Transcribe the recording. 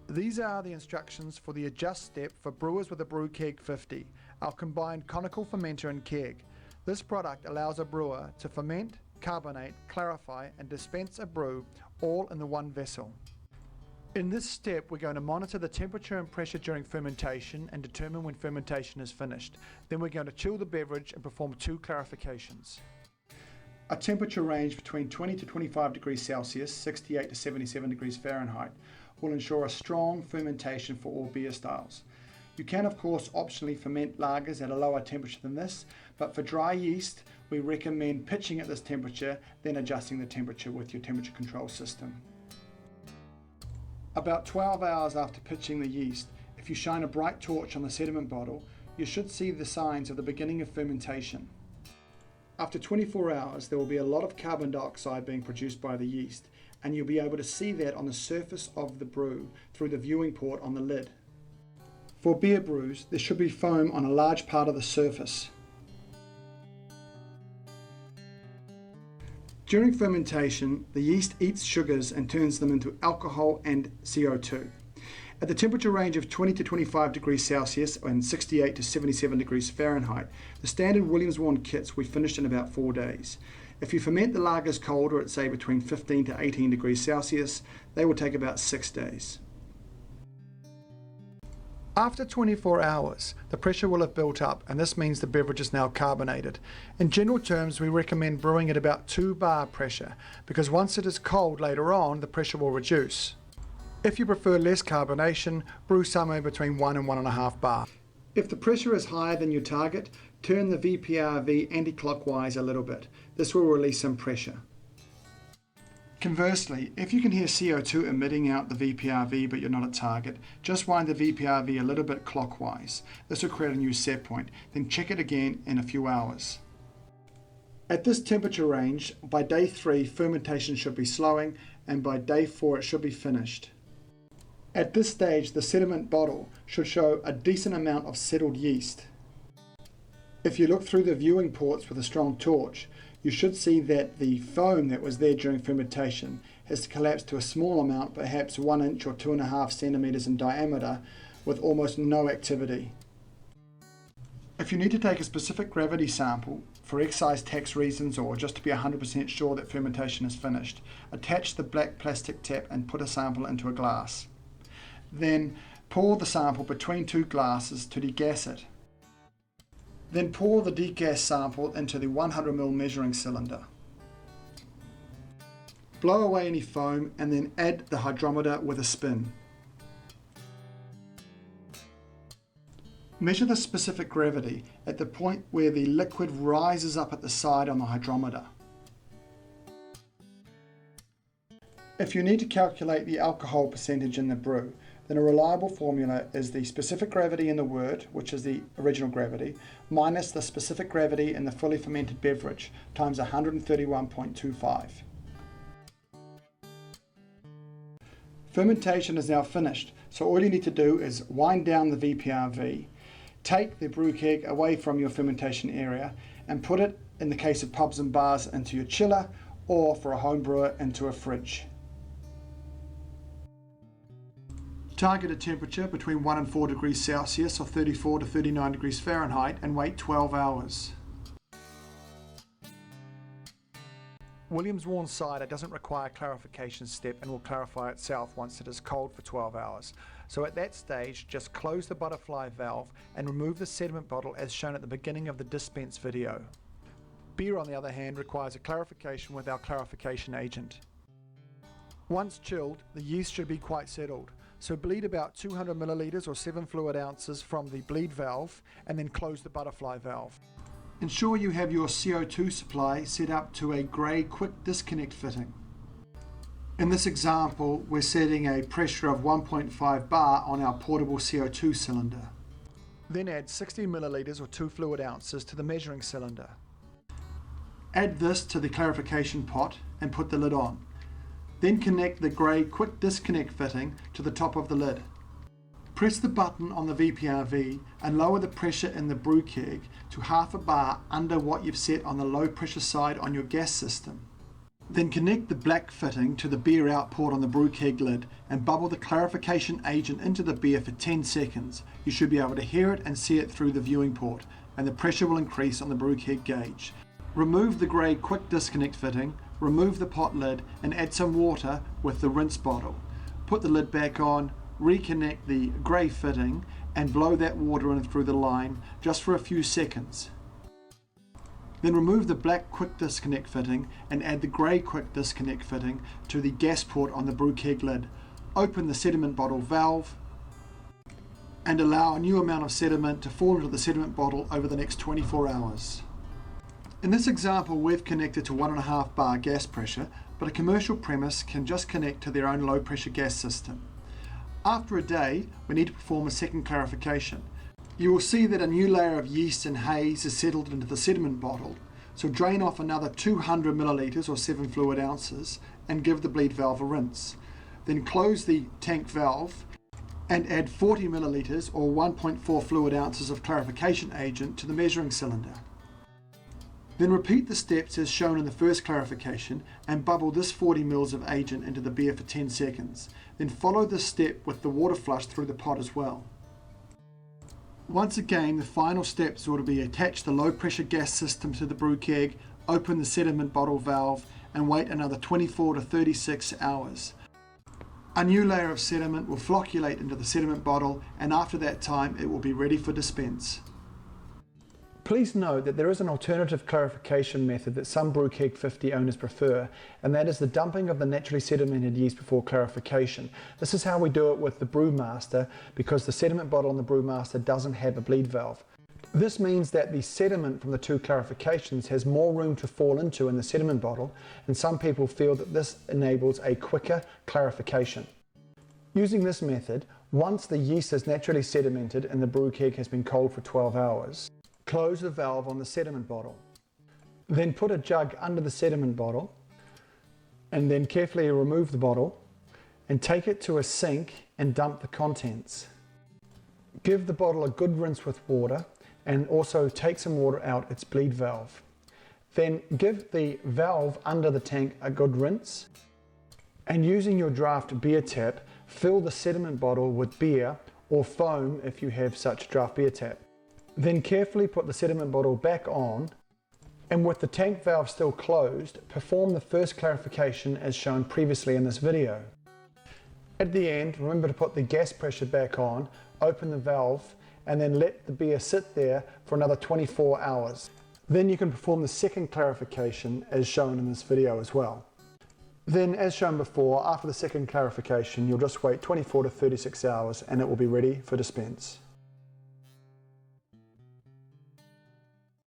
These are the instructions for the adjust step for brewers with a BrewKeg50, our combined conical fermenter and keg. This product allows a brewer to ferment, carbonate, clarify and dispense a brew all in the one vessel. In this step, we're going to monitor the temperature and pressure during fermentation and determine when fermentation is finished. Then we're going to chill the beverage and perform 2 clarifications. A temperature range between 20 to 25 degrees Celsius, 68 to 77 degrees Fahrenheit, will ensure a strong fermentation for all beer styles. You can of course optionally ferment lagers at a lower temperature than this, but for dry yeast we recommend pitching at this temperature, then adjusting the temperature with your temperature control system. About 12 hours after pitching the yeast, if you shine a bright torch on the sediment bottle, you should see the signs of the beginning of fermentation. After 24 hours, there will be a lot of carbon dioxide being produced by the yeast, and you'll be able to see that on the surface of the brew through the viewing port on the lid. For beer brews, there should be foam on a large part of the surface. During fermentation, the yeast eats sugars and turns them into alcohol and CO2. At the temperature range of 20 to 25 degrees Celsius and 68 to 77 degrees Fahrenheit, the standard Williams-Warn kits will be finished in about 4 days. If you ferment the lagers colder at say between 15 to 18 degrees Celsius, they will take about 6 days. After 24 hours, the pressure will have built up and this means the beverage is now carbonated. In general terms, we recommend brewing at about 2 bar pressure because once it is cold later on, the pressure will reduce. If you prefer less carbonation, brew somewhere between 1 and 1.5 bar. If the pressure is higher than your target, turn the VPRV anti-clockwise a little bit. This will release some pressure. Conversely, if you can hear CO2 emitting out the VPRV but you're not at target, just wind the VPRV a little bit clockwise. This will create a new set point, then check it again in a few hours. At this temperature range, by day 3 fermentation should be slowing and by day 4 it should be finished. At this stage, the sediment bottle should show a decent amount of settled yeast. If you look through the viewing ports with a strong torch, you should see that the foam that was there during fermentation has collapsed to a small amount, perhaps 1 inch or 2.5 centimeters in diameter, with almost no activity. If you need to take a specific gravity sample for excise tax reasons or just to be 100% sure that fermentation is finished, attach the black plastic tap and put a sample into a glass. Then pour the sample between 2 glasses to degas it. Then pour the degas sample into the 100 ml measuring cylinder. Blow away any foam and then add the hydrometer with a spin. Measure the specific gravity at the point where the liquid rises up at the side on the hydrometer. If you need to calculate the alcohol percentage in the brew, then a reliable formula is the specific gravity in the wort, which is the original gravity, minus the specific gravity in the fully fermented beverage, times 131.25. Fermentation is now finished, so all you need to do is wind down the VPRV, take the brew keg away from your fermentation area, and put it, in the case of pubs and bars, into your chiller, or for a home brewer, into a fridge. Target a temperature between 1 and 4 degrees Celsius or 34 to 39 degrees Fahrenheit and wait 12 hours. Williams-Warn cider doesn't require a clarification step and will clarify itself once it is cold for 12 hours. So at that stage, just close the butterfly valve and remove the sediment bottle as shown at the beginning of the dispense video. Beer, on the other hand, requires a clarification with our clarification agent. Once chilled, the yeast should be quite settled. So bleed about 200 milliliters or 7 fluid ounces from the bleed valve and then close the butterfly valve. Ensure you have your CO2 supply set up to a grey quick disconnect fitting. In this example, we're setting a pressure of 1.5 bar on our portable CO2 cylinder. Then add 60 milliliters or 2 fluid ounces to the measuring cylinder. Add this to the clarification pot and put the lid on. Then connect the grey quick disconnect fitting to the top of the lid. Press the button on the VPRV and lower the pressure in the brew keg to 0.5 bar under what you've set on the low pressure side on your gas system. Then connect the black fitting to the beer out port on the brew keg lid and bubble the clarification agent into the beer for 10 seconds. You should be able to hear it and see it through the viewing port, and the pressure will increase on the brew keg gauge. Remove the grey quick disconnect fitting, remove the pot lid and add some water with the rinse bottle. Put the lid back on, reconnect the grey fitting and blow that water in through the line just for a few seconds. Then remove the black quick disconnect fitting and add the grey quick disconnect fitting to the gas port on the brew keg lid. Open the sediment bottle valve and allow a new amount of sediment to fall into the sediment bottle over the next 24 hours. In this example, we've connected to 1.5 bar gas pressure, but a commercial premise can just connect to their own low pressure gas system. After a day, we need to perform a second clarification. You will see that a new layer of yeast and haze is settled into the sediment bottle, so drain off another 200 millilitres or 7 fluid ounces and give the bleed valve a rinse. Then close the tank valve and add 40 millilitres or 1.4 fluid ounces of clarification agent to the measuring cylinder. Then repeat the steps as shown in the first clarification and bubble this 40 ml of agent into the beer for 10 seconds. Then follow this step with the water flush through the pot as well. Once again, the final steps ought to be attach the low pressure gas system to the brew keg, open the sediment bottle valve and wait another 24 to 36 hours. A new layer of sediment will flocculate into the sediment bottle and after that time it will be ready for dispense. Please note that there is an alternative clarification method that some BrewKeg50 owners prefer, and that is the dumping of the naturally sedimented yeast before clarification. This is how we do it with the Brewmaster because the sediment bottle on the Brewmaster doesn't have a bleed valve. This means that the sediment from the two clarifications has more room to fall into in the sediment bottle, and some people feel that this enables a quicker clarification. Using this method, once the yeast is naturally sedimented and the brew keg has been cold for 12 hours, close the valve on the sediment bottle. Then put a jug under the sediment bottle and then carefully remove the bottle and take it to a sink and dump the contents. Give the bottle a good rinse with water and also take some water out its bleed valve. Then give the valve under the tank a good rinse and using your draft beer tap, fill the sediment bottle with beer or foam if you have such draft beer tap. Then carefully put the sediment bottle back on and with the tank valve still closed, perform the first clarification as shown previously in this video. At the end, remember to put the gas pressure back on, open the valve and then let the beer sit there for another 24 hours. Then you can perform the second clarification as shown in this video as well. Then as shown before, after the second clarification, you'll just wait 24 to 36 hours and it will be ready for dispense.